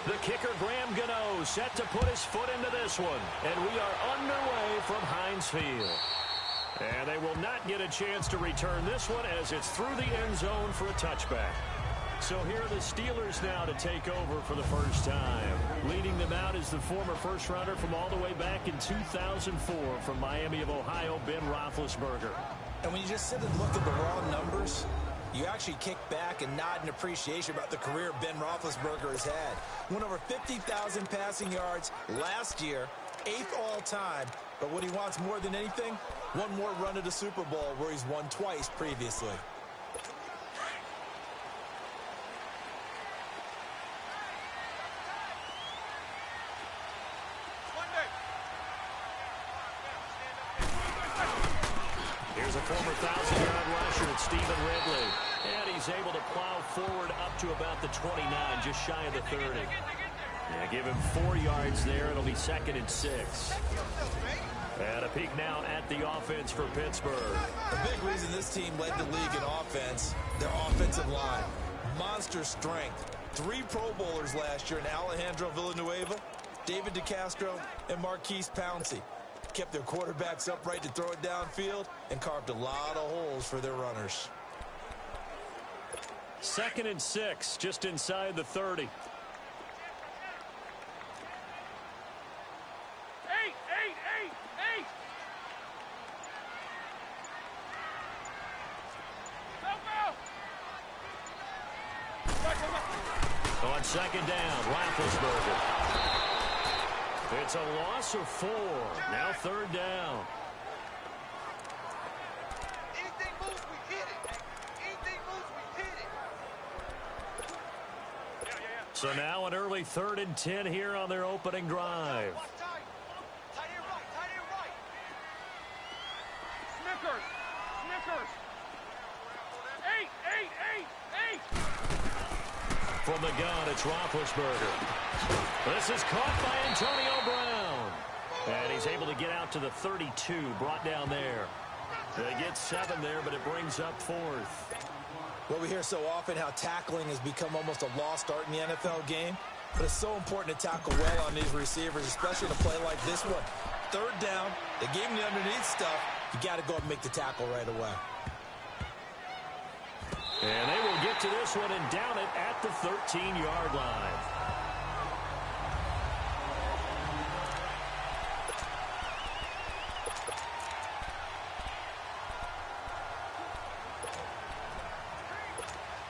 The kicker, Graham Gano, set to put his foot into this one. And we are underway from Heinz Field. And they will not get a chance to return this one as it's through the end zone for a touchback. So here are the Steelers now to take over for the first time. Leading them out is the former first-rounder from all the way back in 2004 from Miami of Ohio, Ben Roethlisberger. And when you just sit and look at the raw numbers, you actually kick back and nod in appreciation about the career Ben Roethlisberger has had. Went over 50,000 passing yards last year, 8th all-time. But what he wants more than anything, one more run at the Super Bowl where he's won twice previously. Here's a former 1,000-yard rusher, it's Stephen Ridley. And he's able to plow forward up to about the 29, just shy of the 30. Yeah, give him 4 yards there. It'll be 2nd and 6. And a peek now at the offense for Pittsburgh. The big reason this team led the league in offense, their offensive line. Monster strength. 3 Pro Bowlers last year in Alejandro Villanueva, David DeCastro, and Marquise Pouncey. Kept their quarterbacks upright to throw it downfield and carved a lot of holes for their runners. 2nd and 6, just inside the 30. On 2nd down, Roethlisberger. It's a loss of 4. Now 3rd down. Anything moves, we hit it. Anything moves, we hit it. So now an early 3rd and 10 here on their opening drive. Tight end right. Snickers. Eight. From the gun, it's Roethlisberger. This is caught by Antonio Brown. And he's able to get out to the 32, brought down there. They get 7 there, but it brings up 4th. Well, we hear so often how tackling has become almost a lost art in the NFL game. But it's so important to tackle well on these receivers, especially in a play like this one. 3rd down, they gave him the underneath stuff. You got to go and make the tackle right away. And they will get to this one and down it at the 13-yard line.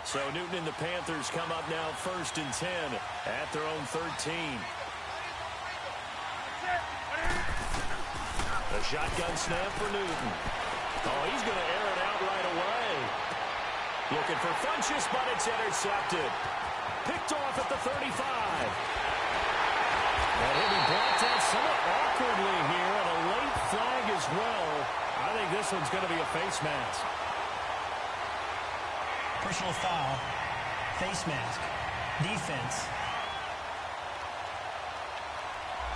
So Newton and the Panthers come up now 1st and 10 at their own 13. A shotgun snap for Newton. Oh, he's going to air it out right away. Looking for Funchess, but it's intercepted. Picked off at the 35. And he'll be brought down somewhat awkwardly here, and a late flag as well. I think this one's going to be a face mask. Personal foul, face mask, defense.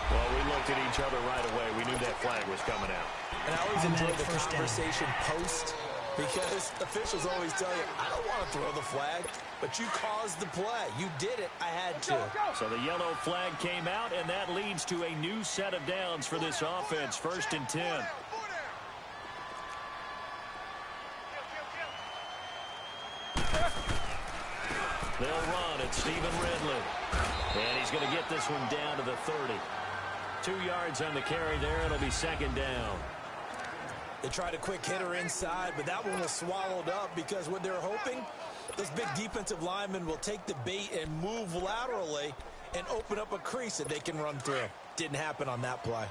Well, we looked at each other right away. We knew that flag was coming out. And I always enjoy the conversation post, because officials always tell you, I don't want to throw the flag, but you caused the play. You did it. I had to. So the yellow flag came out, and that leads to a new set of downs for this offense. 1st and 10. They'll run at Stephen Ridley. And he's going to get this one down to the 30. 2 yards on the carry there. It'll be 2nd down. They tried a quick hitter inside, but that one was swallowed up because what they're hoping, those big defensive linemen will take the bait and move laterally and open up a crease that they can run through. Didn't happen on that play.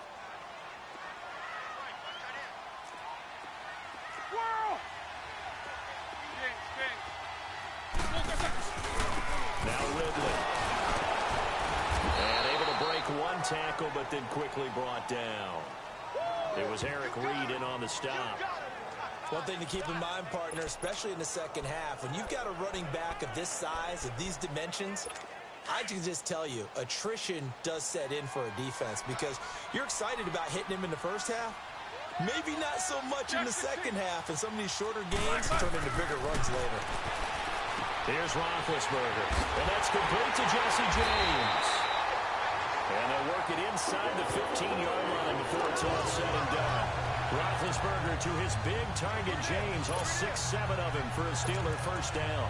Now Ridley. And able to break one tackle, but then quickly brought down. It was Eric Reed in on the stop. One thing to keep in mind, partner, especially in the second half, when you've got a running back of this size, of these dimensions, I can just tell you, attrition does set in for a defense because you're excited about hitting him in the first half. Maybe not so much in the second half, and some of these shorter games turn into bigger runs later. Here's Roethlisberger, and that's complete to Jesse James. And they'll work it inside the 15-yard line before it's all said and done. Roethlisberger to his big target, James, all 6-7 of him for a Steeler first down.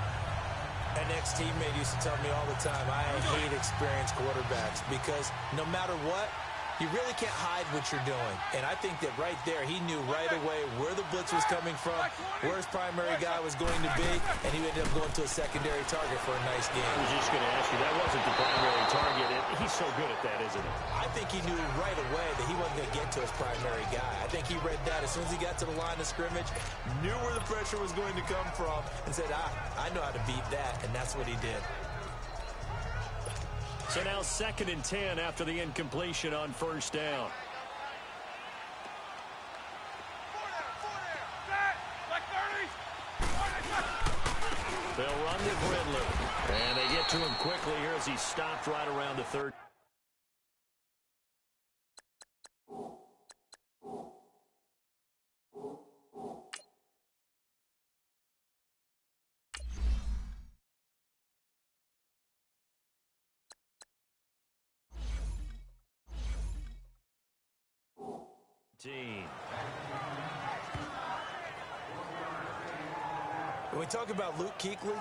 An ex-teammate used to tell me all the time, I hate experienced quarterbacks because no matter what, you really can't hide what you're doing. And I think that right there, he knew right away where the blitz was coming from, where his primary guy was going to be, and he ended up going to a secondary target for a nice game. I was just going to ask you, that wasn't the primary target. He's so good at that, isn't he? I think he knew right away that he wasn't going to get to his primary guy. I think he read that as soon as he got to the line of scrimmage, knew where the pressure was going to come from, and said, I know how to beat that, and that's what he did. So now 2nd and 10 after the incompletion on first down. They'll run to Bridler. And they get to him quickly here as he stopped right around the 3rd. When we talk about Luke Kuechly,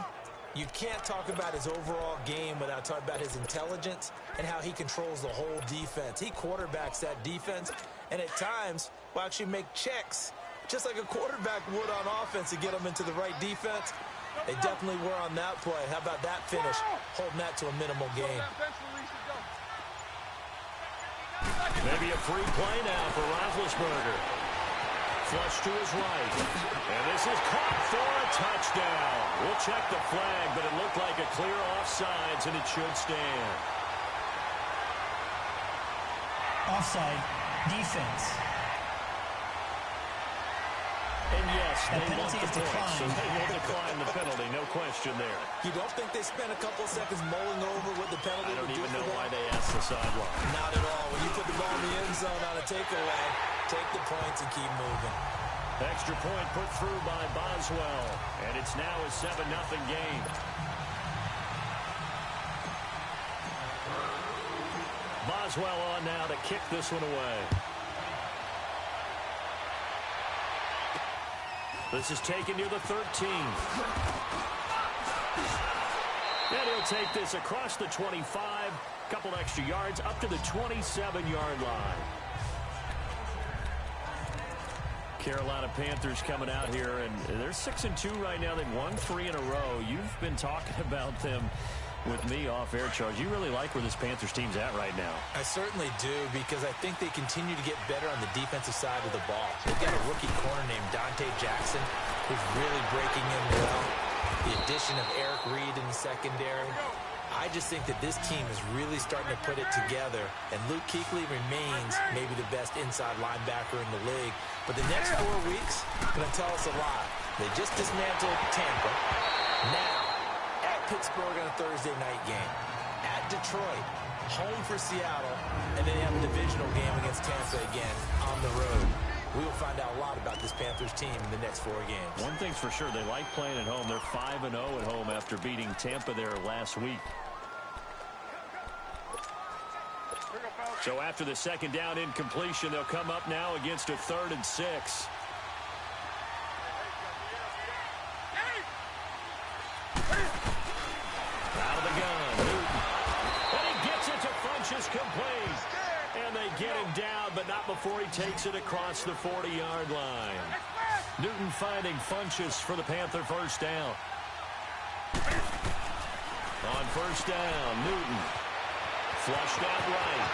you can't talk about his overall game without talking about his intelligence and how he controls the whole defense. He quarterbacks that defense, and at times will actually make checks, just like a quarterback would on offense to get them into the right defense. They definitely were on that play. How about that finish, holding that to a minimal gain. Maybe a free play now for Roethlisberger. Flush to his right. And this is caught for a touchdown. We'll check the flag, but it looked like a clear offsides, and it should stand. Offside, defense. And yes, that they penalty want the is point, so declined. they will decline the penalty, no question there. You don't think they spent a couple seconds mulling over what the penalty I don't would do even for know them? why they asked the sideline. Not at all. When you put the ball in the end zone on a takeaway, take the points and keep moving. Extra point put through by Boswell, and it's now a 7-0 game. Boswell on now to kick this one away. This is taken near the 13. And he'll take this across the 25, couple extra yards up to the 27-yard line. Carolina Panthers coming out here, and they're 6-2 right now. They've won 3 in a row. You've been talking about them with me off air, Charles. You really like where this Panthers team's at right now. I certainly do, because I think they continue to get better on the defensive side of the ball. They've got a rookie corner named Dante Jackson who's really breaking in well. The addition of Eric Reed in the secondary. I just think that this team is really starting to put it together, and Luke Kuechly remains maybe the best inside linebacker in the league. But the next 4 weeks are going to tell us a lot. They just dismantled Tampa. Now, at Pittsburgh on a Thursday night game. At Detroit, home for Seattle, and then they have a divisional game against Tampa again on the road. We will find out a lot about this Panthers team in the next 4 games. One thing's for sure, they like playing at home. They're 5-0 at home after beating Tampa there last week. So after the second down incompletion, they'll come up now against a 3rd and 6. Out of the gun, Newton. And he gets it to Funchess complete. And they get him down, but not before he takes it across the 40-yard line. Newton finding Funchess for the Panther first down. On first down, Newton. Flushed out right.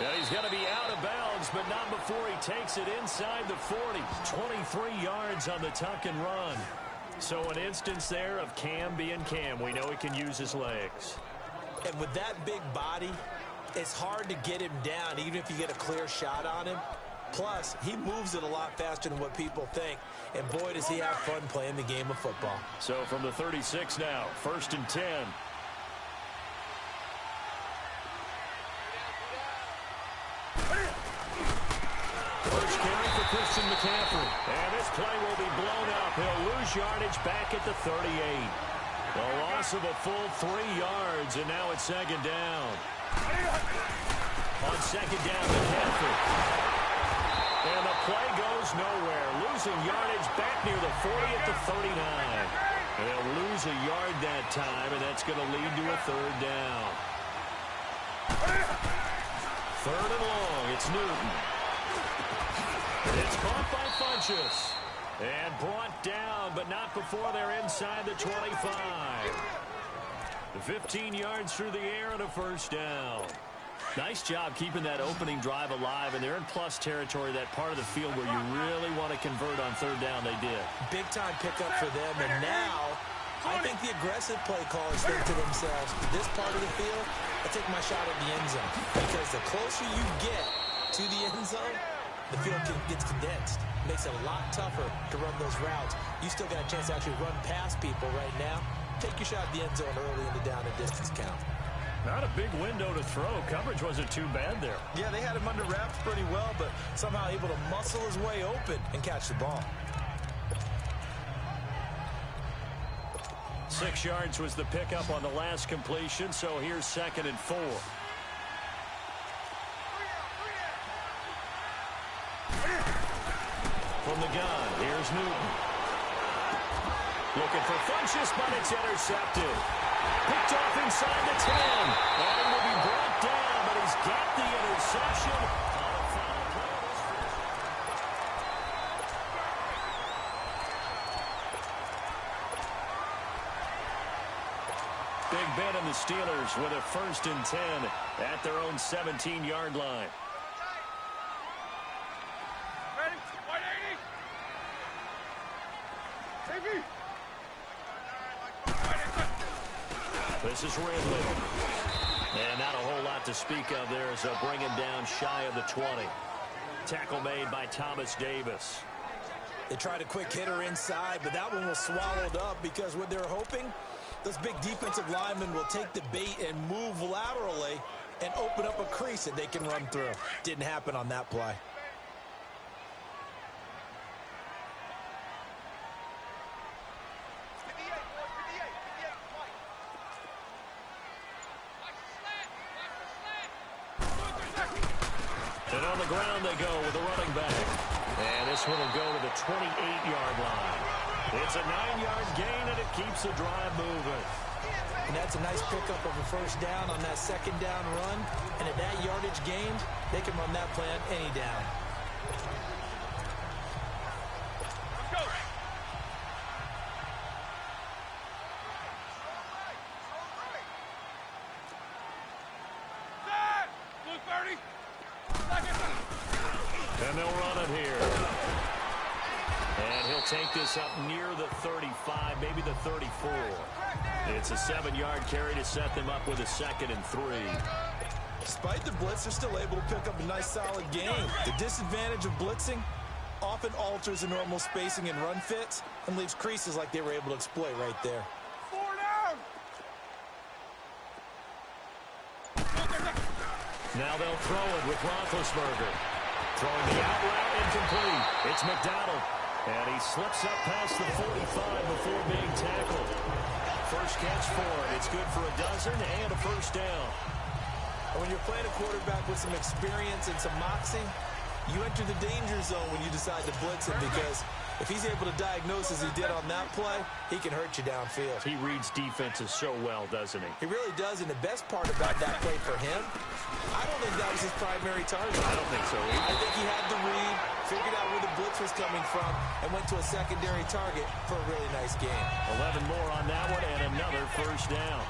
And he's going to be out of bounds, but not before he takes it inside the 40. 23 yards on the tuck and run. So an instance there of Cam being Cam. We know he can use his legs. And with that big body, it's hard to get him down, even if you get a clear shot on him. Plus, he moves it a lot faster than what people think. And boy, does he have fun playing the game of football. So from the 36 now, 1st and 10. First carry for Christian Jackson McCaffrey. And this play will be blown up. He'll lose yardage back at the 38. A loss of a full 3 yards, and now it's second down. On second down, McCaffrey. And the play goes nowhere. Losing yardage back near the 40 at the 39. And they'll lose a yard that time, and that's going to lead to a third down. Third and long, it's Newton. It's caught by Funchess. And brought down, but not before they're inside the 25. 15 yards through the air and a first down. Nice job keeping that opening drive alive, and they're in plus territory, that part of the field where you really want to convert on third down. They did. Big-time pickup for them, and now I think the aggressive play callers think to themselves, this part of the field, I take my shot at the end zone. Because the closer you get to the end zone, the field gets condensed. Makes it a lot tougher to run those routes. You still got a chance to actually run past people right now. Take your shot at the end zone early in the down and distance count. Not a big window to throw. Coverage wasn't too bad there. Yeah, they had him under wraps pretty well, but somehow able to muscle his way open and catch the ball. 6 yards was the pickup on the last completion, so here's 2nd and 4. From the gun, here's Newton. Looking for Funchess, but it's intercepted. Picked off inside the 10. And he will be brought down, but he's got the interception. Big Ben and the Steelers with a 1st and 10 at their own 17-yard line. This is Ridley. And not a whole lot to speak of there as they'll bring him down shy of the 20. Tackle made by Thomas Davis. They tried a quick hitter inside, but that one was swallowed up because what they're hoping, those big defensive linemen will take the bait and move laterally and open up a crease that they can run through. Didn't happen on that play. And on the ground they go with the running back. And this one will go to the 28-yard line. It's a 9-yard gain, and it keeps the drive moving. And that's a nice pickup of a first down on that second down run. And at that yardage gained, they can run that play on any down. And they'll run it here. And he'll take this up near the 35, maybe the 34. It's a 7-yard carry to set them up with a 2nd and 3. Despite the blitz, they're still able to pick up a nice solid gain. The disadvantage of blitzing often alters the normal spacing and run fits and leaves creases like they were able to exploit right there. Now they'll throw it with Roethlisberger. Throwing the out route incomplete. It's McDonald. And he slips up past the 45 before being tackled. First catch for it. It's good for a dozen and a first down. And when you're playing a quarterback with some experience and some moxie, you enter the danger zone when you decide to blitz him, because if he's able to diagnose as he did on that play, he can hurt you downfield. He reads defenses so well, doesn't he? He really does, and the best part about that play for him, I don't think that was his primary target. I don't think so either. I think he had the read, figured out where the blitz was coming from, and went to a secondary target for a really nice game. 11 more on that one, and another first down.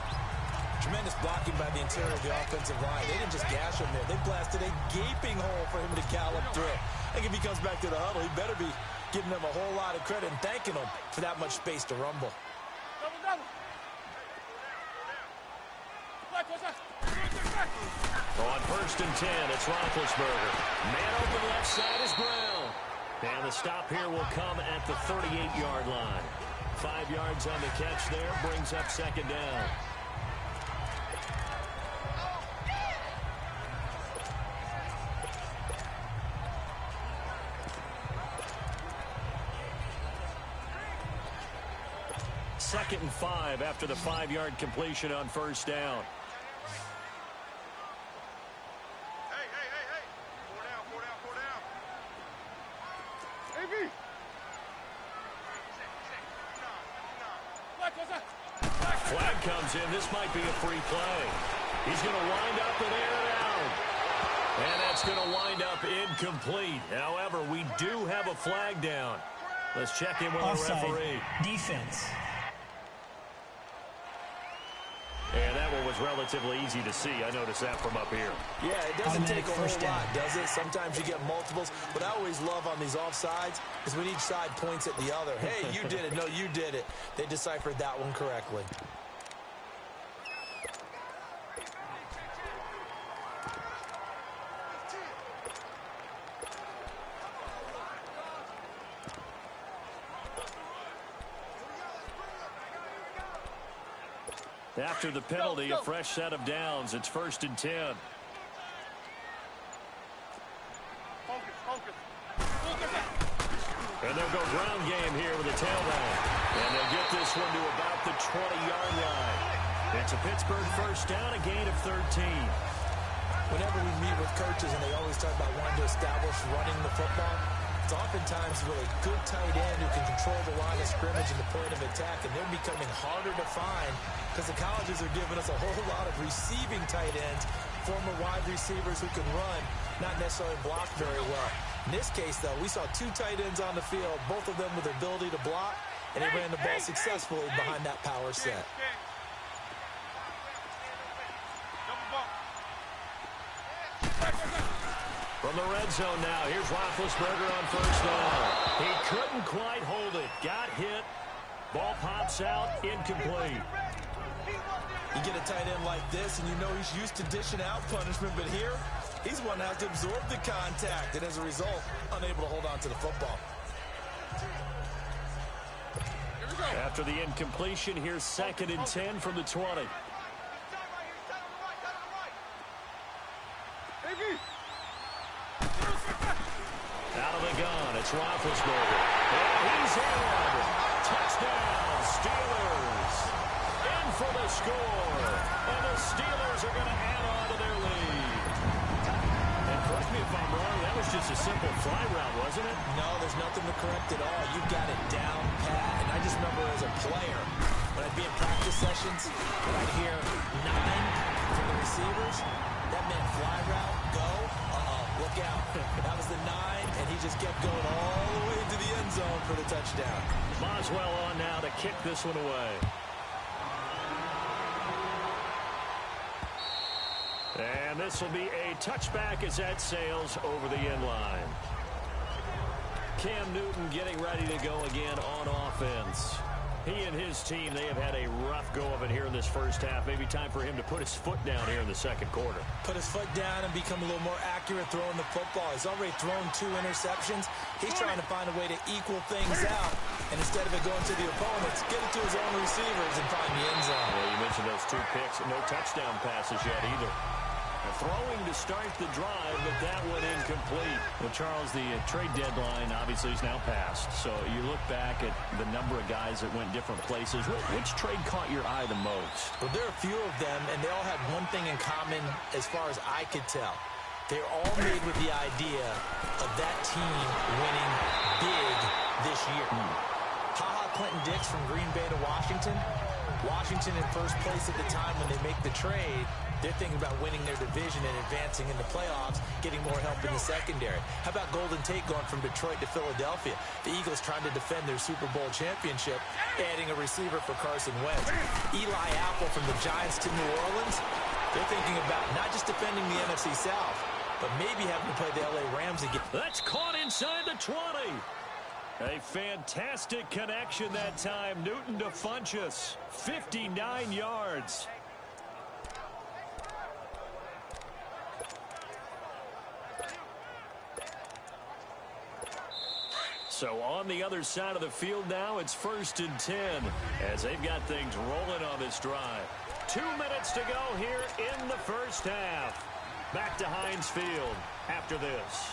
Tremendous blocking by the interior of the offensive line. They didn't just gash him there. They blasted a gaping hole for him to gallop through. I think if he comes back to the huddle, he better be giving them a whole lot of credit and thanking them for that much space to rumble. On 1st and 10, it's Roethlisberger. Man open left side is Brown. And the stop here will come at the 38-yard line. 5 yards on the catch there, brings up 2nd down. 2nd and 5 after the 5-yard completion on first down. Hey. 4 down. AB. Flag comes in. This might be a free play. He's going to wind up and air it out. And that's going to wind up incomplete. However, we do have a flag down. Let's check in with Offside. the referee. Defense. And that one was relatively easy to see. I noticed that from up here. Yeah, it doesn't take a whole First down. lot, does it? Sometimes you get multiples. What I always love on these offsides is when each side points at the other. Hey, you did it. No, you did it. They deciphered that one correctly. After the penalty, a fresh set of downs. It's 1st and 10. And they'll go ground game here with a tailback. And they'll get this one to about the 20-yard line. It's a Pittsburgh first down, a gain of 13. Whenever we meet with coaches and they always talk about wanting to establish running the football, it's oftentimes with a good tight end who can control the line of scrimmage and the point of attack, and they're becoming harder to find because the colleges are giving us a whole lot of receiving tight ends, former wide receivers who can run, not necessarily block very well. In this case, though, we saw 2 tight ends on the field, both of them with the ability to block, and they ran the ball successfully behind that power set. From the red zone now, here's Roethlisberger on first down. He couldn't quite hold it. Got hit. Ball pops out, incomplete. You get a tight end like this, and you know he's used to dishing out punishment, but here, he's one that has to absorb the contact, and as a result, unable to hold on to the football. After the incompletion, here's 2nd and 10 from the 20. Out of the gun, it's Roethlisberger. And he's in. Touchdown, Steelers. In for the score. And the Steelers are going to add on to their lead. And correct me if I'm wrong, that was just a simple fly route, wasn't it? No, there's nothing to correct at all. You've got it down pat. And I just remember as a player, when I'd be in practice sessions, when I'd hear 9 from the receivers, that meant fly route, go, look out. That was the 9, and he just kept going all the way into the end zone for the touchdown. Boswell on now to kick this one away. And this will be a touchback as that sails over the end line. Cam Newton getting ready to go again on offense. He and his team, they have had a rough go of it here in this first half. Maybe time for him to put his foot down here in the second quarter. Put his foot down and become a little more accurate throwing the football. He's already thrown 2 interceptions. He's trying to find a way to equal things out. And instead of it going to the opponents, get it to his own receivers and find the end zone. Well, you mentioned those 2 picks. No touchdown passes yet either. Throwing to start the drive, but that one incomplete. Well, Charles, the trade deadline obviously is now passed. So you look back at the number of guys that went different places. Which trade caught your eye the most? Well, there are a few of them, and they all had one thing in common as far as I could tell. They're all made with the idea of that team winning big this year. Ha-ha Clinton-Dix from Green Bay to Washington. Washington in first place at the time when they make the trade. They're thinking about winning their division and advancing in the playoffs, getting more help in the secondary. How about Golden Tate going from Detroit to Philadelphia? The Eagles trying to defend their Super Bowl championship, adding a receiver for Carson Wentz. Eli Apple from the Giants to New Orleans. They're thinking about not just defending the NFC South, but maybe having to play the LA Rams again. That's caught inside the 20. A fantastic connection that time. Newton to Funchess. 59 yards. So on the other side of the field now, it's 1st and 10 as they've got things rolling on this drive. 2 minutes to go here in the first half. Back to Heinz Field after this.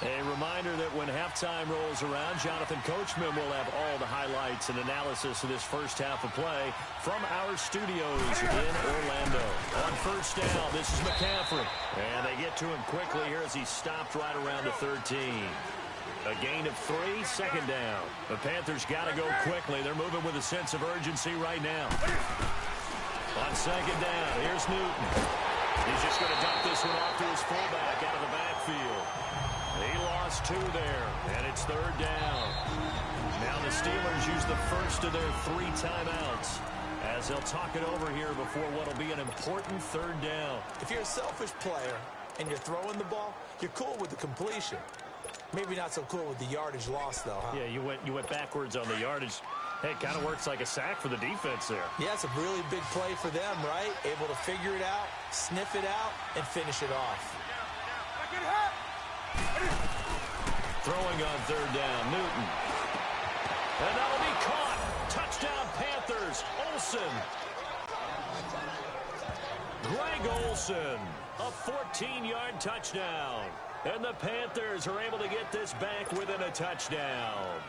A reminder that when halftime rolls around, Jonathan Coachman will have all the highlights and analysis of this first half of play from our studios in Orlando. On first down, this is McCaffrey. And they get to him quickly here as he's stopped right around the 13. A gain of 3, second down. The Panthers got to go quickly. They're moving with a sense of urgency right now. On second down, here's Newton. He's just going to dump this one off to his fullback out of the backfield. He lost 2 there, and it's third down. Now the Steelers use the first of their 3 timeouts as they'll talk it over here before what will be an important third down. If you're a selfish player and you're throwing the ball, you're cool with the completion. Maybe not so cool with the yardage loss, though, huh? Yeah, you went backwards on the yardage. Hey, it kind of works like a sack for the defense there. Yeah, it's a really big play for them, right? Able to figure it out, sniff it out, and finish it off. Throwing on third down, Newton. And that'll be caught. Touchdown, Panthers. Olsen. Greg Olsen. A 14-yard touchdown. And the Panthers are able to get this back within a touchdown.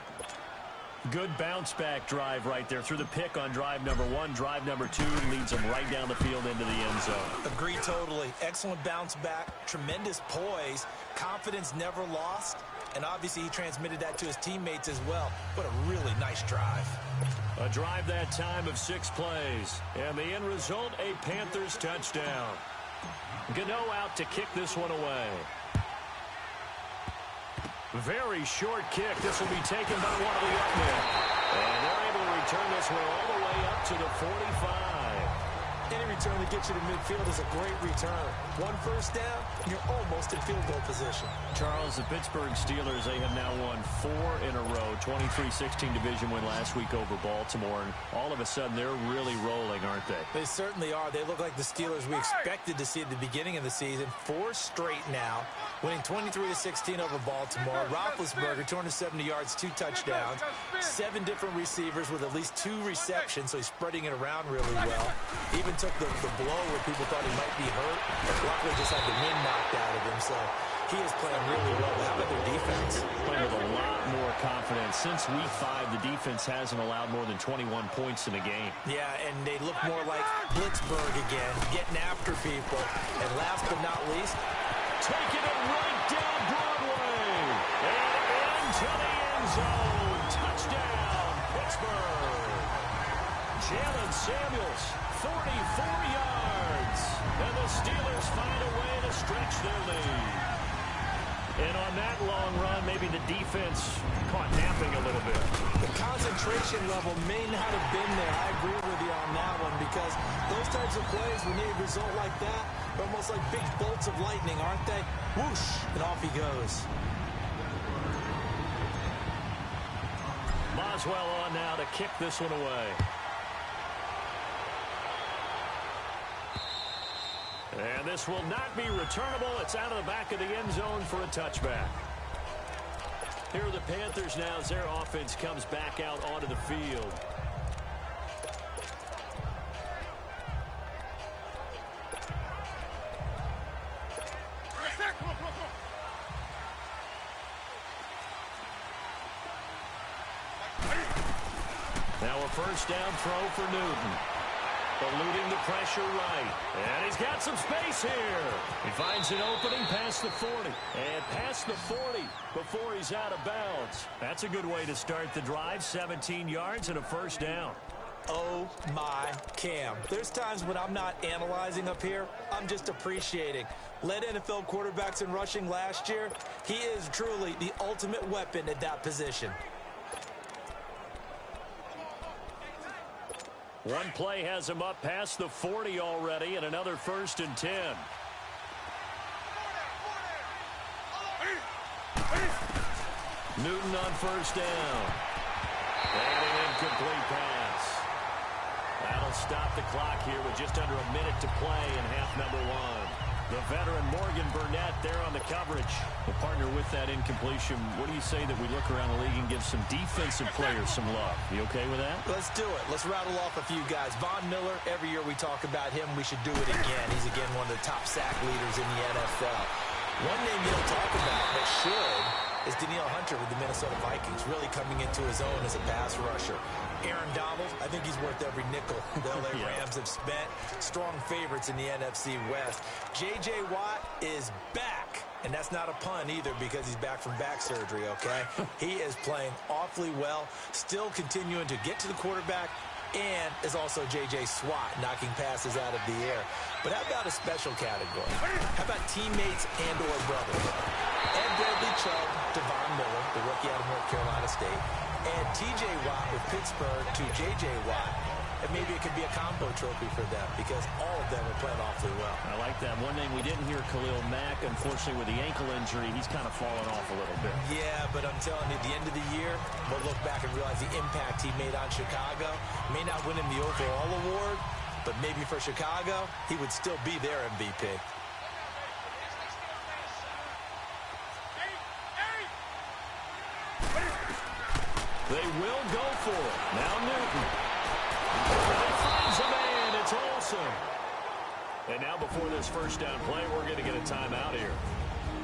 Good bounce-back drive right there through the pick on drive number 1. Drive number 2 leads them right down the field into the end zone. Agree totally. Excellent bounce-back, tremendous poise, confidence never lost, and obviously he transmitted that to his teammates as well. What a really nice drive. A drive that time of 6 plays. And the end result, a Panthers touchdown. Gano out to kick this one away. Very short kick. This will be taken by one of the up men. And they're able to return this one all the way up to the 45. Any return that gets you to midfield is a great return. 1 first down, and you're almost in field goal position. Charles, the Pittsburgh Steelers, they have now won 4 in a row. 23-16 division win last week over Baltimore. And all of a sudden, they're really rolling, aren't they? They certainly are. They look like the Steelers we expected to see at the beginning of the season. 4 straight now, winning 23-16 over Baltimore. Roethlisberger, 270 yards, 2 touchdowns. 7 different receivers with at least 2 receptions, so he's spreading it around really well. Even took the blow where people thought he might be hurt, but luckily just had the wind knocked out of him, so he is playing really well. How about their defense? Playing with a lot more confidence. Since week 5, the defense hasn't allowed more than 21 points in a game. Yeah, and they look more like Blitzburg again, getting after people. And last but not least, taking it right down Broadway and into the end zone. Touchdown, Pittsburgh. Jalen Samuels, 44 yards. And the Steelers find a way to stretch their lead. And on that long run, maybe the defense caught napping a little bit. The concentration level may not have been there. I agree with you on that one because those types of plays, when you result like that, they're almost like big bolts of lightning, aren't they? Whoosh, and off he goes. Boswell on now to kick this one away. And this will not be returnable. It's out of the back of the end zone for a touchback. Here are the Panthers now as their offense comes back out onto the field. Now a first down throw for Newton. Eluding the pressure right. And he's got some space here. He finds an opening past the 40. And past the 40 before he's out of bounds. That's a good way to start the drive. 17 yards and a first down. Oh, my Cam. There's times when I'm not analyzing up here. I'm just appreciating. Led NFL quarterbacks in rushing last year. He is truly the ultimate weapon at that position. One play has him up past the 40 already, and another 1st and 10. Newton on first down. And an incomplete pass. That'll stop the clock here with just under a minute to play in half number 1. The veteran Morgan Burnett there on the coverage. The partner with that incompletion. What do you say that we look around the league and give some defensive players some love? You okay with that? Let's do it. Let's rattle off a few guys. Von Miller, every year we talk about him. We should do it again. He's, again, one of the top sack leaders in the NFL. One name you don't talk about, but should, is Danielle Hunter with the Minnesota Vikings, really coming into his own as a pass rusher. Aaron Donald, I think he's worth every nickel the LA Rams have spent. Strong favorites in the NFC West. J.J. Watt is back. And that's not a pun either because he's back from back surgery, okay? He is playing awfully well, still continuing to get to the quarterback, and is also J.J. Watt knocking passes out of the air. But how about a special category? How about teammates and or brothers? Ed Bradley Chubb to Von Miller, the rookie out of North Carolina State, and T.J. Watt with Pittsburgh to J.J. Watt. And maybe it could be a combo trophy for them because all of them are playing awfully well. I like that. One name we didn't hear, Khalil Mack. Unfortunately, with the ankle injury, he's kind of fallen off a little bit. Yeah, but I'm telling you, at the end of the year, we'll look back and realize the impact he made on Chicago. May not win him the overall award, but maybe for Chicago, he would still be their MVP. They will go for it. Now Newton. He finds a man. It's Olsen. And now before this first down play, we're going to get a timeout here,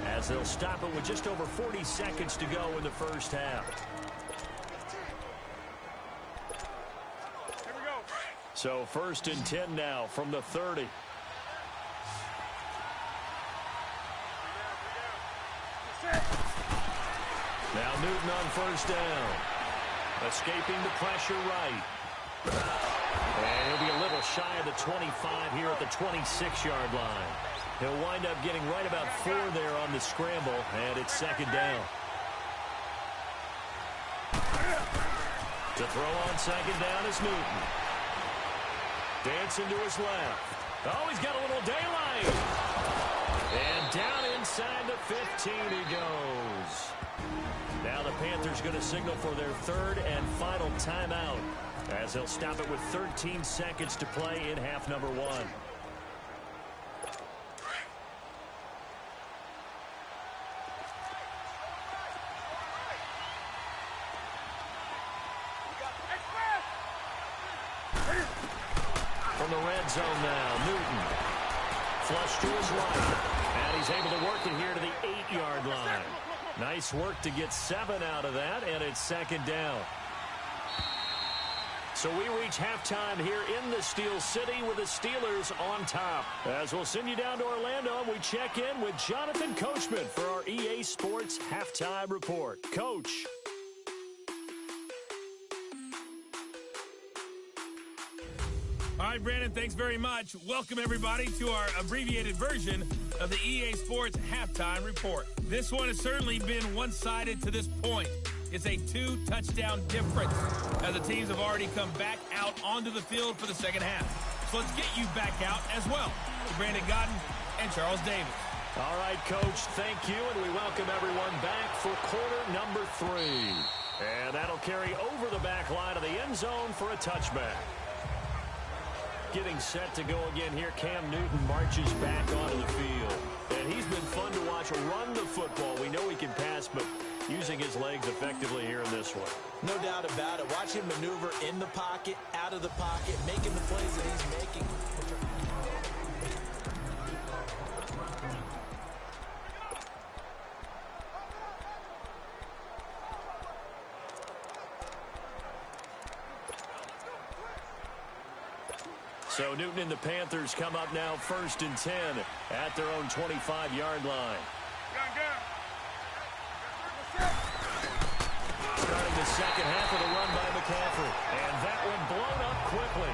as they'll stop it with just over 40 seconds to go in the first half. Here we go. So 1st and 10 now from the 30. Now Newton on 1st down. Escaping the pressure right. And he'll be a little shy of the 25 here at the 26-yard line. He'll wind up getting right about 4 there on the scramble, and it's 2nd down. To throw on 2nd down is Newton. Dancing to his left. Oh, he's got a little daylight. And down inside the 15 he goes. Now the Panthers going to signal for their 3rd and final timeout, as they'll stop it with 13 seconds to play in half number 1. From the red zone now, Newton. Flush to his right. And he's able to work it here to the 8-yard line. Nice work to get 7 out of that, and it's 2nd down. So we reach halftime here in the Steel City with the Steelers on top. As we'll send you down to Orlando, and we check in with Jonathan Coachman for our EA Sports Halftime Report. Coach. All right, Brandon, thanks very much. Welcome, everybody, to our abbreviated version of the EA Sports Halftime Report. This one has certainly been one-sided to this point. It's a 2-touchdown difference, as the teams have already come back out onto the field for the second half. So let's get you back out as well. Brandon Godden and Charles Davis. All right, Coach, thank you, and we welcome everyone back for quarter number 3. And that'll carry over the back line of the end zone for a touchback. Getting set to go again here, Cam Newton marches back onto the field. And he's been fun to watch run the football. We know he can pass, but using his legs effectively here in this one. No doubt about it. Watch him maneuver in the pocket, out of the pocket, making the plays that he's making. So Newton and the Panthers come up now 1st and 10 at their own 25-yard line. Starting the second half of the run by McCaffrey. And that one blown up quickly,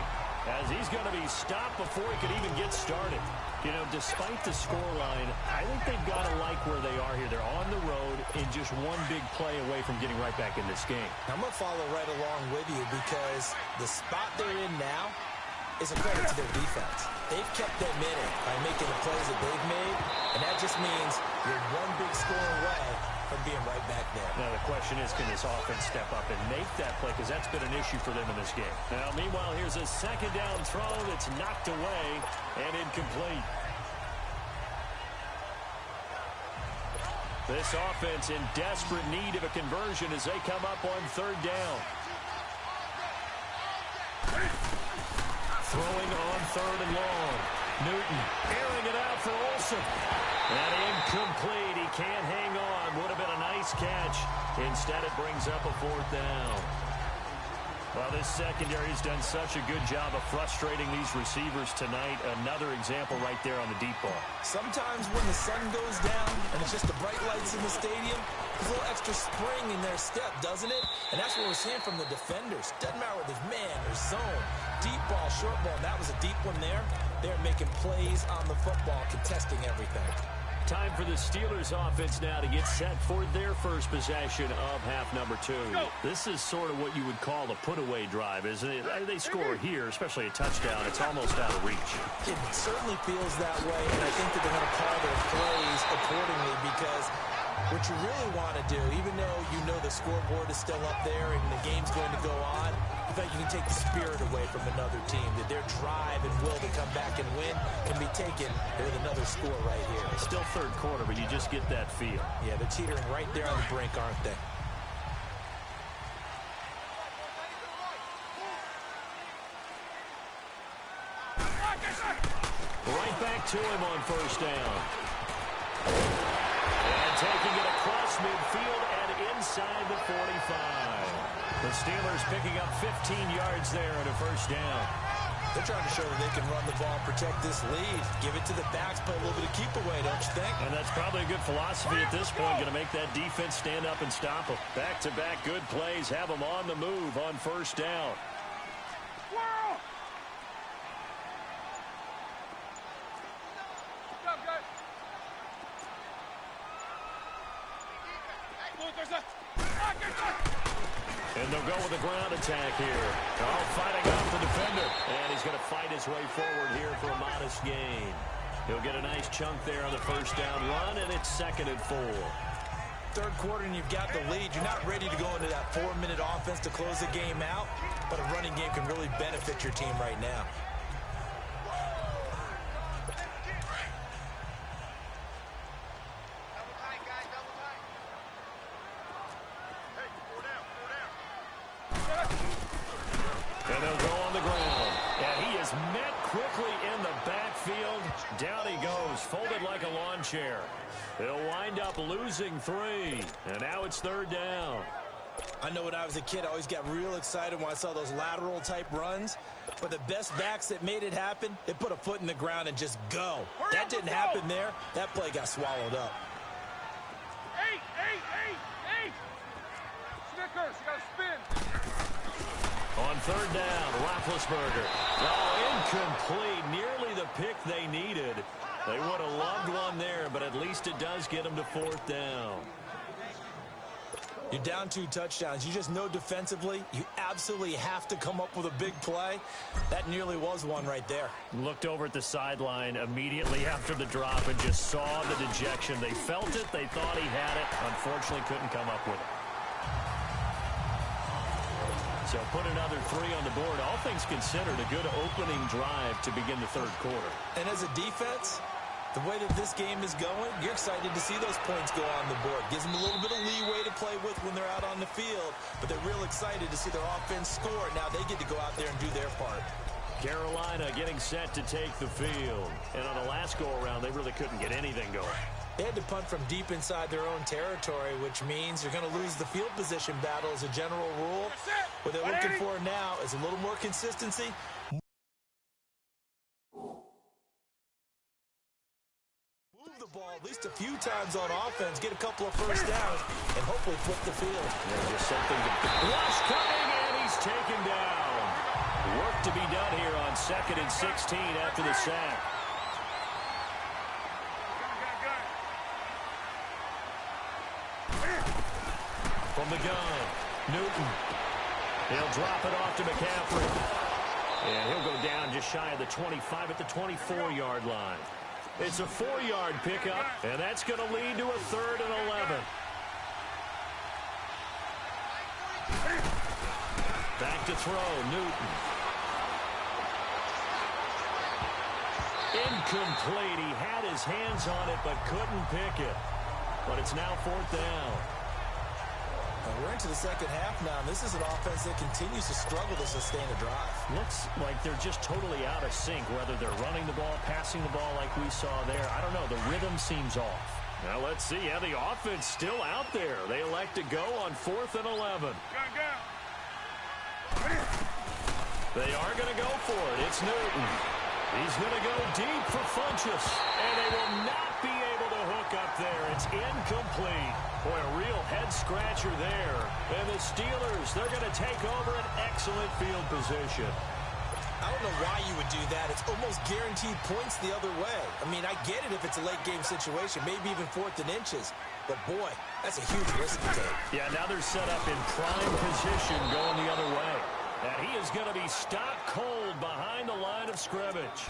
as he's going to be stopped before he could even get started. You know, despite the scoreline, I think they've got to like where they are here. They're on the road and just one big play away from getting right back in this game. I'm going to follow right along with you because the spot they're in now is a credit to their defense. They've kept them in it by making the plays that they've made, and that just means you're one big score away from being right back there. Now the question is, can this offense step up and make that play, because that's been an issue for them in this game. Now meanwhile, here's a 2nd down throw that's knocked away and incomplete. This offense in desperate need of a conversion as they come up on 3rd down. Throwing on 3rd and long. Newton airing it out for Olsen. And incomplete. He can't hang on. Would have been a nice catch. Instead, it brings up a fourth down. Well, this secondary has done such a good job of frustrating these receivers tonight. Another example right there on the deep ball. Sometimes when the sun goes down and it's just the bright lights in the stadium, there's a little extra spring in their step, doesn't it? And that's what we're seeing from the defenders. Doesn't matter whether it's man or zone, deep ball, short ball. That was a deep one there. They're making plays on the football, contesting everything. Time for the Steelers offense now to get set for their first possession of half number 2. This is sort of what you would call a put-away drive, isn't it? They score here, especially a touchdown. It's almost out of reach. It certainly feels that way, and I think that they're going to call their plays accordingly because what you really want to do, even though you know the scoreboard is still up there and the game's going to go on, I think you can take the spirit away from another team, that their drive and will to come back and win can be taken with another score right here. It's still third quarter, but you just get that feel. Yeah, they're teetering right there on the brink, aren't they? Right back to him on first down. And taking it across midfield and inside the 45. The Steelers picking up 15 yards there at a first down. They're trying to show that they can run the ball, protect this lead, give it to the backs, play a little bit of keep away, don't you think? And that's probably a good philosophy at this point, going to make that defense stand up and stop them. Back-to-back good plays, have them on the move on first down. And they'll go with a ground attack here. Oh, fighting off the defender. And he's going to fight his way forward here for a modest gain. He'll get a nice chunk there on the first down run, and it's 2nd and 4. Third quarter, and you've got the lead. You're not ready to go into that 4-minute offense to close the game out, but a running game can really benefit your team right now. And they'll go on the ground. And he is met quickly in the backfield. Down he goes, folded like a lawn chair. He'll wind up losing 3. And now it's 3rd down. I know when I was a kid, I always got real excited when I saw those lateral-type runs. But the best backs that made it happen, they put a foot in the ground and just go. That didn't happen there. That play got swallowed up. Hey! Snickers, you gotta spin. On 3rd down, Roethlisberger. Oh, incomplete. Nearly the pick they needed. They would have loved one there, but at least it does get them to 4th down. You're down 2 touchdowns. You just know defensively you absolutely have to come up with a big play. That nearly was one right there. Looked over at the sideline immediately after the drop and just saw the dejection. They felt it. They thought he had it. Unfortunately, couldn't come up with it. So put another 3 on the board. All things considered, a good opening drive to begin the 3rd quarter. And as a defense, the way that this game is going, you're excited to see those points go on the board. Gives them a little bit of leeway to play with when they're out on the field, but they're real excited to see their offense score. Now they get to go out there and do their part. Carolina getting set to take the field. And on the last go-around, they really couldn't get anything going. They had to punt from deep inside their own territory, which means you're going to lose the field position battle as a general rule. What they're looking for now is a little more consistency. Move the ball at least a few times on offense, get a couple of first downs, and hopefully flip the field. Yeah, just something to... Rush coming, and he's taken down. Work to be done here on 2nd and 16 after the sack. From the gun, Newton. He'll drop it off to McCaffrey. And he'll go down just shy of the 25 at the 24-yard line. It's a 4-yard pickup, and that's going to lead to a 3rd and 11. Back to throw, Newton. Incomplete. He had his hands on it, but couldn't pick it. But it's now 4th down. And we're into the second half now, and this is an offense that continues to struggle to sustain a drive. Looks like they're just totally out of sync, whether they're running the ball, passing the ball like we saw there. I don't know. The rhythm seems off. Now let's see. Yeah, the offense still out there. They elect to go on 4th and 11. They are going to go for it. It's Newton. He's going to go deep for Funchess. And they will not be able to hook up there. It's incomplete. Boy, a real head-scratcher there. And the Steelers, they're going to take over an excellent field position. I don't know why you would do that. It's almost guaranteed points the other way. I mean, I get it if it's a late-game situation, maybe even 4th and inches. But, boy, that's a huge risk to take. Yeah, now they're set up in prime position going the other way. And he is going to be stopped cold behind the line of scrimmage.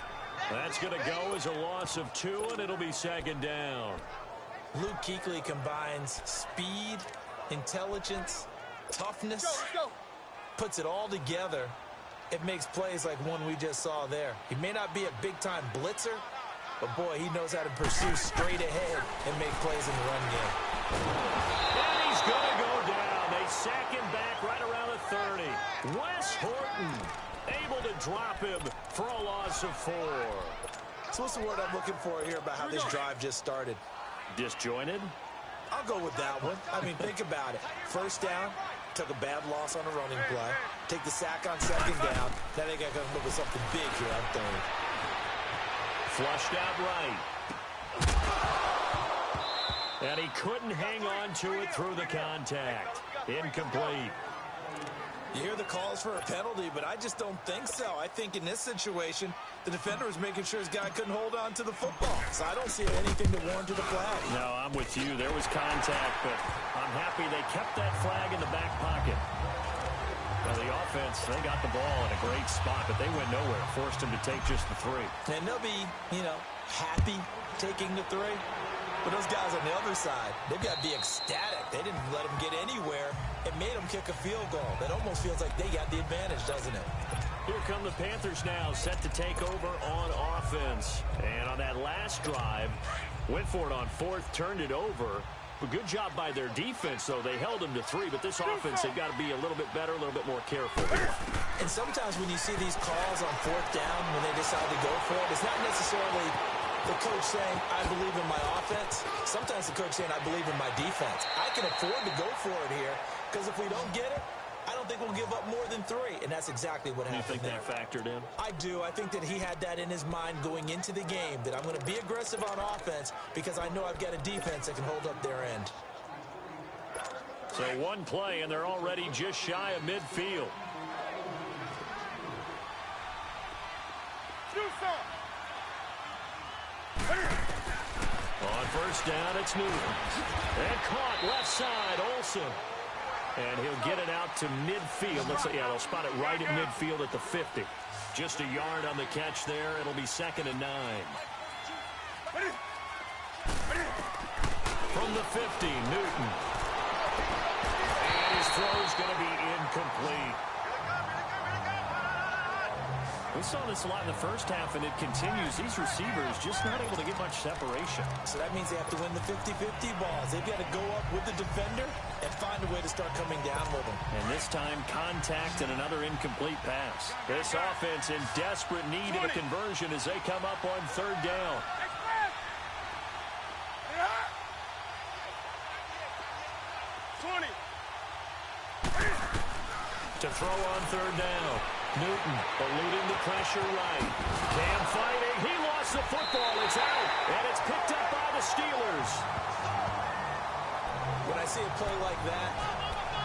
That's going to go as a loss of 2, and it'll be 2nd down. Luke Kuechly combines speed, intelligence, toughness, puts it all together. It makes plays like one we just saw there. He may not be a big-time blitzer, but, boy, he knows how to pursue straight ahead and make plays in the run game. And he's going to go down. They sack him back right around the 30. Wes Horton able to drop him for a loss of 4. So what's the word I'm looking for here about how this drive just started? Disjointed? I'll go with that one. I mean, think about it. First down, took a bad loss on a running play. Take the sack on 2nd down. Now they got to come up with something big here on 3rd. Flushed out right. And he couldn't hang on to it through the contact. Incomplete. You hear the calls for a penalty, but I just don't think so. I think in this situation, the defender was making sure his guy couldn't hold on to the football. So I don't see anything to warrant to the flag. No, I'm with you. There was contact, but I'm happy they kept that flag in the back pocket. Well, the offense, they got the ball in a great spot, but they went nowhere. Forced him to take just the 3. And they'll be, happy taking the 3. But those guys on the other side, they've got to be ecstatic. They didn't let them get anywhere. It made them kick a field goal. That almost feels like they got the advantage, doesn't it? Here come the Panthers now, set to take over on offense. And on that last drive, went for it on 4th, turned it over. A good job by their defense, though. They held them to 3, but this offense, they've got to be a little bit better, a little bit more careful here. And sometimes when you see these calls on 4th down, when they decide to go for it, it's not necessarily the coach saying, I believe in my offense. Sometimes the coach saying, I believe in my defense. I can afford to go for it here, because if we don't get it, I don't think we'll give up more than 3, and that's exactly what happened. You think that factored in? I do. I think that he had that in his mind going into the game, that I'm going to be aggressive on offense because I know I've got a defense that can hold up their end. So one play, and they're already just shy of midfield. On 1st down, it's Newton. And caught left side, Olsen. And he'll get it out to midfield. They'll spot it right at midfield at the 50. Just a yard on the catch there. It'll be 2nd and 9. From the 50, Newton. And his throw's going to be incomplete. We saw this a lot in the first half, and it continues. These receivers just not able to get much separation. So that means they have to win the 50-50 balls. They've got to go up with the defender and find a way to start coming down with them. And this time, contact and another incomplete pass. This offense in desperate need of a conversion as they come up on 3rd down. To throw on 3rd down. Newton eluding the pressure right. Cam fighting. He lost the football. It's out. And it's picked up by the Steelers. When I see a play like that,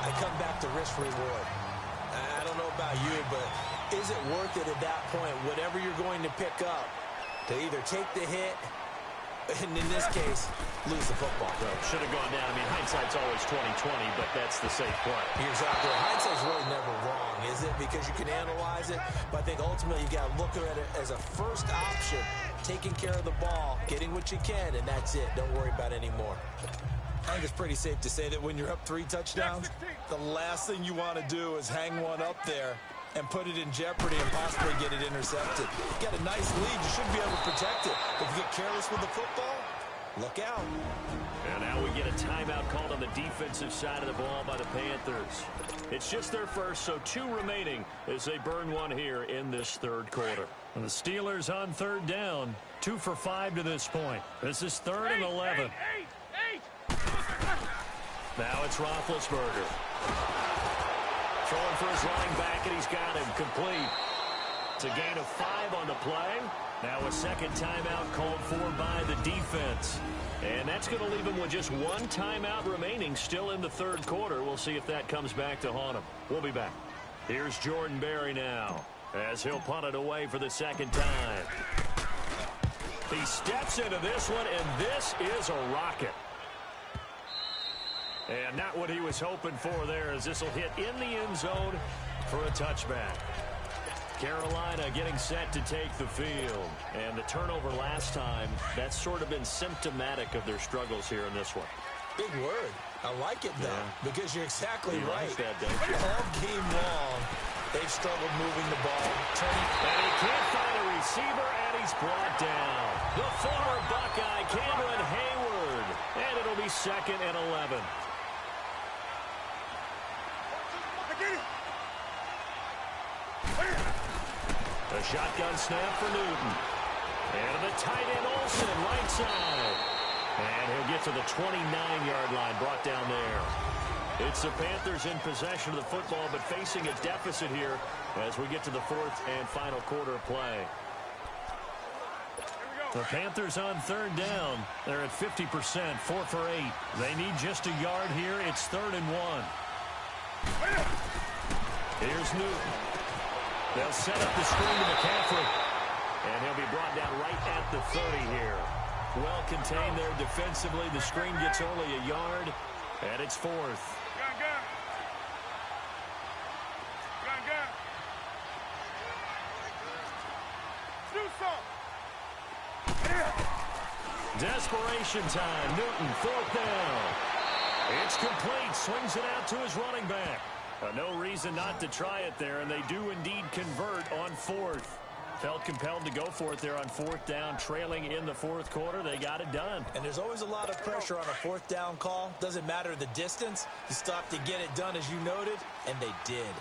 I come back to risk reward. I don't know about you, but is it worth it at that point, whatever you're going to pick up, to either take the hit, and in this case, lose the football? Should have gone down. I mean, hindsight's always 20/20, but that's the safe play. You're exactly right. Hindsight's really never wrong, is it? Because you can analyze it, but I think ultimately you got to look at it as a first option, taking care of the ball, getting what you can, and that's it. Don't worry about it anymore. I think it's pretty safe to say that when you're up 3 touchdowns, the last thing you want to do is hang one up there and put it in jeopardy and possibly get it intercepted. You got a nice lead. You should be able to protect it. But if you get careless with the football, Look out. And now we get a timeout called on the defensive side of the ball by the Panthers. It's just their first, so 2 remaining as they burn one here in this third quarter. And the Steelers on third down, 2 for 5 to this point. This is 3rd and 11. Now it's Roethlisberger. Throwing for his running back, and he's got him complete. It's a gain of 5 on the play. Now a second timeout called for by the defense. And that's going to leave him with just 1 timeout remaining still in the third quarter. We'll see if that comes back to haunt him. We'll be back. Here's Jordan Berry now as he'll punt it away for the second time. He steps into this one, and this is a rocket. And not what he was hoping for there, as this will hit in the end zone for a touchback. Carolina getting set to take the field. And the turnover last time, that's sort of been symptomatic of their struggles here in this one. Big word. I like it, though, because you're exactly right. Like that, don't you? All game long, they've struggled moving the ball. And he can't find a receiver, and he's brought down. The former Buckeye, Cameron Hayward. And it'll be 2nd and 11. A shotgun snap for Newton. And the tight end Olsen, right side. And he'll get to the 29-yard line, brought down there. It's the Panthers in possession of the football, but facing a deficit here as we get to the 4th and final quarter of play. The Panthers on third down. They're at 50%, 4 for 8. They need just a yard here. It's 3rd and 1. Here's Newton. They'll set up the screen to McCaffrey. And he'll be brought down right at the 30 here. Well contained there defensively. The screen gets only a yard, and it's 4th. Desperation time. Newton, 4th down. It's complete. Swings it out to his running back. No reason not to try it there, and they do indeed convert on 4th. Felt compelled to go for it there on 4th down, trailing in the 4th quarter. They got it done. And there's always a lot of pressure on a 4th down call. Doesn't matter the distance. You stop to get it done, as you noted, and they did.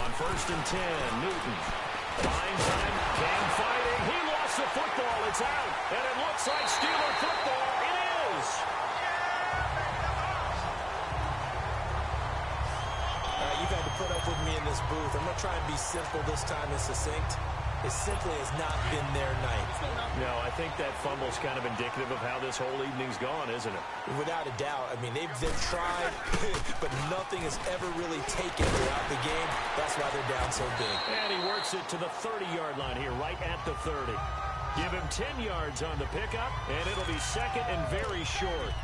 On 1st and 10, Newton. Line time, Cam fighting. He lost the football. It's out. And it looks like Steeler football. It is. You've had to put up with me in this booth. I'm going to try and be simple this time and succinct. It simply has not been their night. No, I think that fumble's kind of indicative of how this whole evening's gone, isn't it? Without a doubt. I mean, they've tried, but nothing has ever really taken throughout the game. That's why they're down so big. And he works it to the 30-yard line here, right at the 30. Give him 10 yards on the pickup, and it'll be 2nd and very short.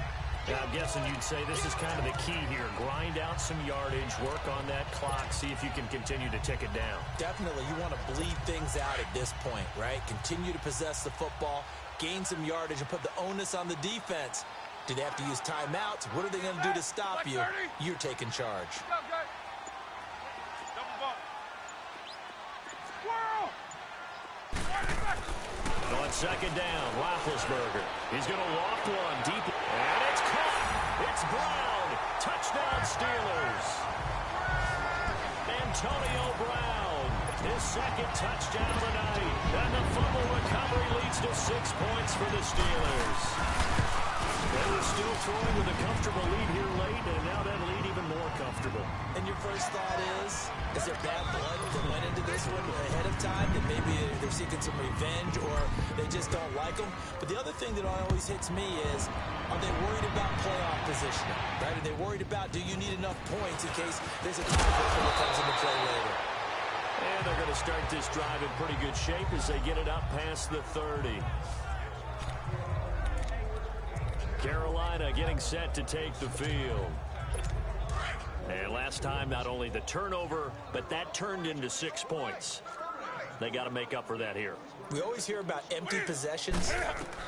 Now, I'm guessing you'd say this is kind of the key here. Grind out some yardage, work on that clock, see if you can continue to tick it down. Definitely. You want to bleed things out at this point, right? Continue to possess the football, gain some yardage, and put the onus on the defense. Do they have to use timeouts? What are they going to do to stop you? You're taking charge. On 2nd down, Roethlisberger. He's going to loft one deep. And it's caught. It's Brown. Touchdown, Steelers. Antonio Brown. His 2nd touchdown tonight. And the fumble recovery leads to 6 points for the Steelers. They were still throwing with a comfortable lead here late, and now that lead even more comfortable. And your first thought is there bad blood that went into this one ahead of time, that maybe they're seeking some revenge or they just don't like them? But the other thing that always hits me is, are they worried about playoff positioning? Right? Are they worried about, do you need enough points in case there's a tiebreaker that comes into play later? And they're going to start this drive in pretty good shape as they get it up past the 30. Carolina getting set to take the field. And last time, not only the turnover, but that turned into 6 points. They got to make up for that here. We always hear about empty possessions,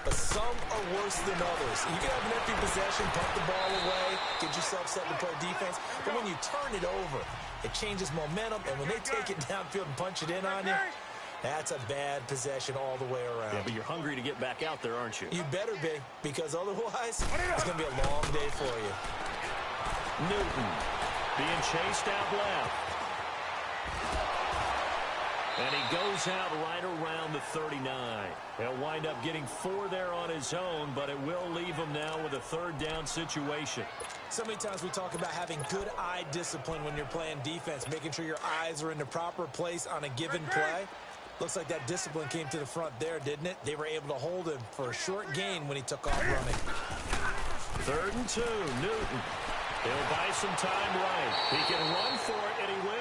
but some are worse than others. You can have an empty possession, pump the ball away, get yourself set to play defense, but when you turn it over, it changes momentum, and when they take it downfield and punch it in on you, That's a bad possession all the way around. Yeah, but you're hungry to get back out there, aren't you? You better be, because otherwise, it's going to be a long day for you. Newton being chased out left. And he goes out right around the 39. He'll wind up getting 4 there on his own, but it will leave him now with a third down situation. So many times we talk about having good eye discipline when you're playing defense, making sure your eyes are in the proper place on a given play. Looks like that discipline came to the front there, didn't it? They were able to hold him for a short gain when he took off running. 3rd and 2, Newton. He'll buy some time right. He can run for it, and he will.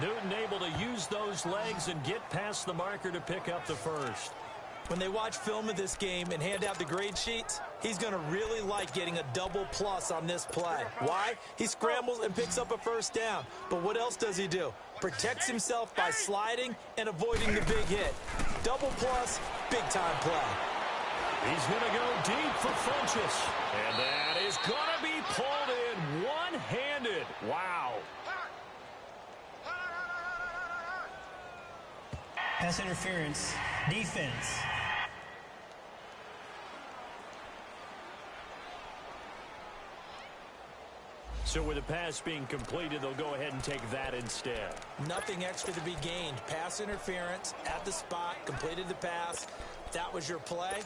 Newton able to use those legs and get past the marker to pick up the first. When they watch film of this game and hand out the grade sheets, he's going to really like getting a double plus on this play. Why? He scrambles and picks up a first down. But what else does he do? Protects himself by sliding and avoiding the big hit. Double plus, big-time play. He's going to go deep for Funchess. And that is going to be pulled in one-handed. Wow. Pass interference. Defense. So with the pass being completed, they'll go ahead and take that instead. Nothing extra to be gained. Pass interference at the spot, completed the pass. That was your play,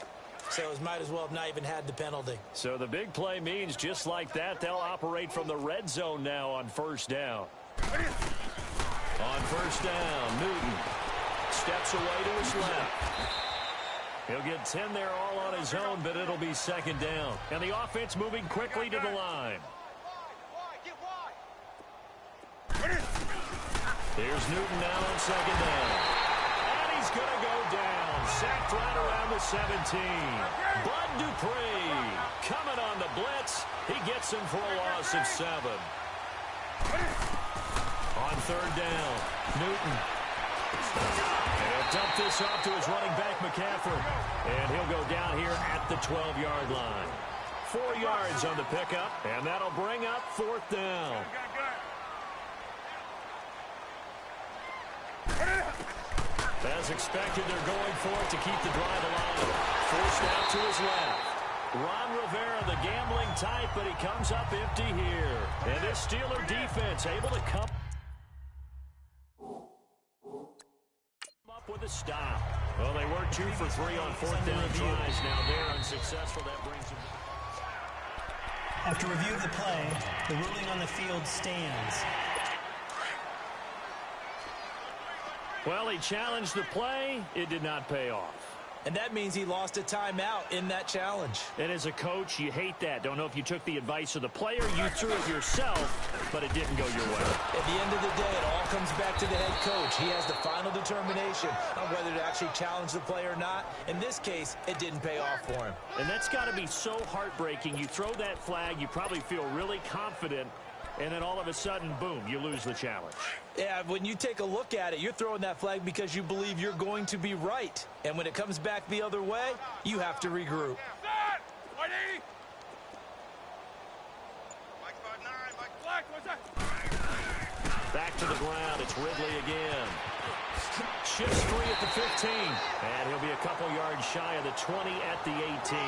so it might as well have not even had the penalty. So the big play means just like that, they'll operate from the red zone now on first down. On first down, Newton steps away to his left. He'll get 10 there all on his own, but it'll be second down. And the offense moving quickly to the line. Here's Newton now on second down. And he's going to go down. Sacked right around the 17. Bud Dupree coming on the blitz. He gets him for a loss of 7. On third down, Newton. He'll dump this off to his running back, McCaffrey. And he'll go down here at the 12-yard line. 4 yards on the pickup, and that'll bring up 4th down. As expected, they're going for it to keep the drive alive. Forced out to his left. Ron Rivera, the gambling type, but he comes up empty here. And this Steeler defense able to come up with a stop. Well, they were 2 for 3 on 4th down tries. Now they're unsuccessful. That brings them. After review of the play, the ruling on the field stands. Well, he challenged the play. It did not pay off. And that means he lost a timeout in that challenge. And as a coach, you hate that. Don't know if you took the advice of the player, you threw it yourself, but it didn't go your way. At the end of the day, it all comes back to the head coach. He has the final determination on whether to actually challenge the play or not. In this case, it didn't pay off for him. And that's got to be so heartbreaking. You throw that flag, you probably feel really confident, and then all of a sudden, boom, you lose the challenge. Yeah, when you take a look at it, you're throwing that flag because you believe you're going to be right. And when it comes back the other way, you have to regroup. Back to the ground, it's Ridley again. Shifts free at the 15. And he'll be a couple yards shy of the 20 at the 18.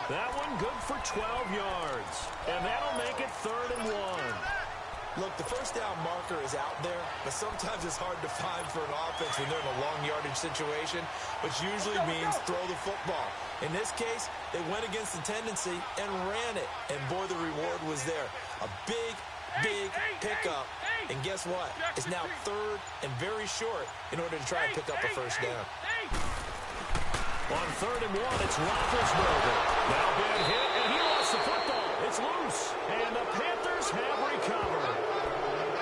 That one good for 12 yards. And that'll make it 3rd and 1. Look, the first down marker is out there, but sometimes it's hard to find for an offense when they're in a long yardage situation, which usually means throw the football. In this case, they went against the tendency and ran it. And boy, the reward was there. A big pickup. And guess what? It's now 3rd and very short in order to try and pick up a first down. On 3rd and 1, it's Roethlisberger. Now big hit, and he lost the football. It's loose, and the Panthers have recovered.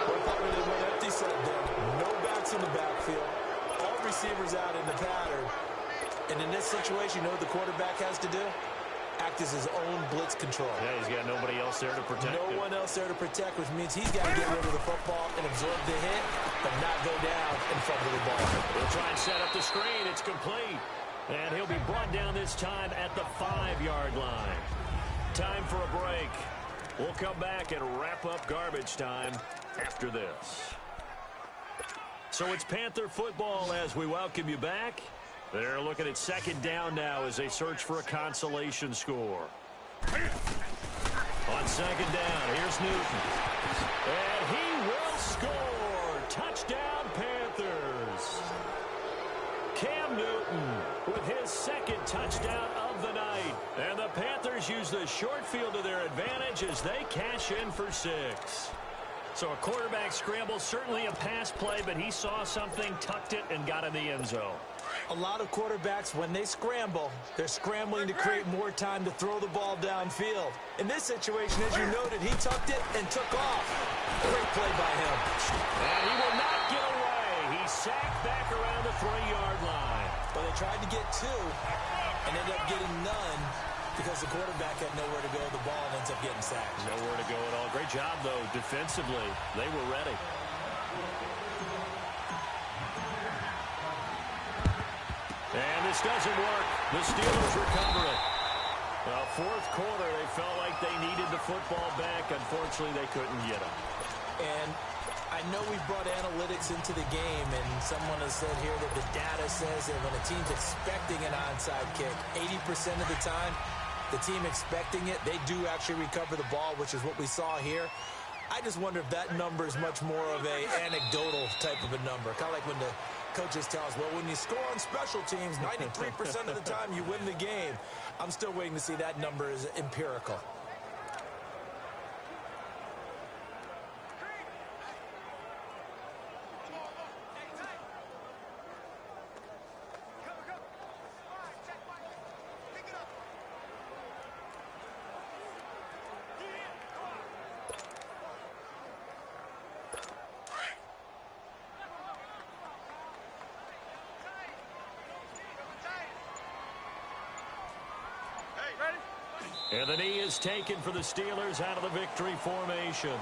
Well, probably they went empty set there. No backs in the backfield. All receivers out in the pattern. And in this situation, you know what the quarterback has to do? Act as his own blitz control. Yeah, he's got nobody else there to protect him. No one else there to protect, which means he's got to get rid of the football and absorb the hit, but not go down in front of the ball. He'll try and set up the screen. It's complete. And he'll be brought down this time at the 5-yard line. Time for a break. We'll come back and wrap up garbage time after this. So it's Panther football as we welcome you back. They're looking at second down now as they search for a consolation score. On second down, here's Newton. And he will score. Touchdown, Panthers. Cam Newton with his second touchdown of the night. And the Panthers use the short field to their advantage as they cash in for 6. So a quarterback scramble, certainly a pass play, but he saw something, tucked it, and got in the end zone. A lot of quarterbacks, when they scramble, they're scrambling to create more time to throw the ball downfield. In this situation, as you noted, he tucked it and took off. Great play by him. And he will not get away. He sacked back around the 3-yard line. Well, they tried to get 2 and ended up getting none because the quarterback had nowhere to go. The ball ends up getting sacked. Nowhere to go at all. Great job, though, defensively. They were ready. And this doesn't work. The Steelers recover it. Well, fourth quarter, they felt like they needed the football back. Unfortunately, they couldn't get it. And I know we've brought analytics into the game, and someone has said here that the data says that when a team's expecting an onside kick, 80% of the time, the team expecting it, they do actually recover the ball, which is what we saw here. I just wonder if that number is much more of a anecdotal type of a number. Kind of like when the coaches tell us, well, when you score on special teams, 93% of the time you win the game. I'm still waiting to see that number is empirical. And the knee is taken for the Steelers out of the victory formation.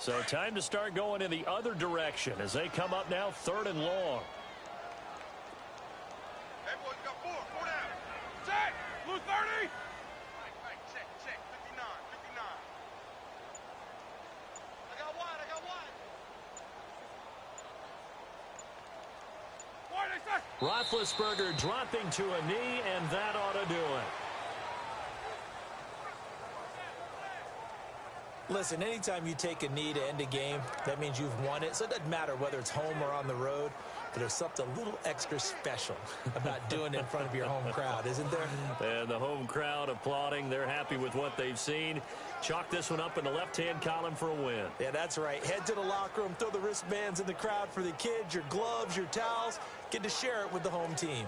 So time to start going in the other direction as they come up now 3rd and long. Roethlisberger dropping to a knee, and that ought to do it. Listen, anytime you take a knee to end a game, that means you've won it. So it doesn't matter whether it's home or on the road, but there's something a little extra special about doing it in front of your home crowd, isn't there? And the home crowd applauding. They're happy with what they've seen. Chalk this one up in the left-hand column for a win. Yeah, that's right. Head to the locker room, throw the wristbands in the crowd for the kids, your gloves, your towels. Get to share it with the home team.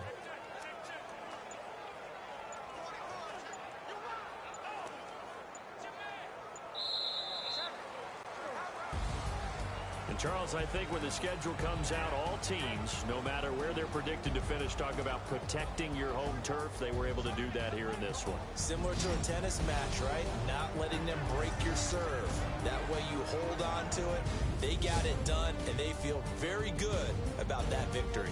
And Charles, I think when the schedule comes out, all teams, no matter where they're predicted to finish, talk about protecting your home turf. They were able to do that here in this one. Similar to a tennis match, right? Not letting them break your serve. That way you hold on to it. They got it done, and they feel very good about that victory.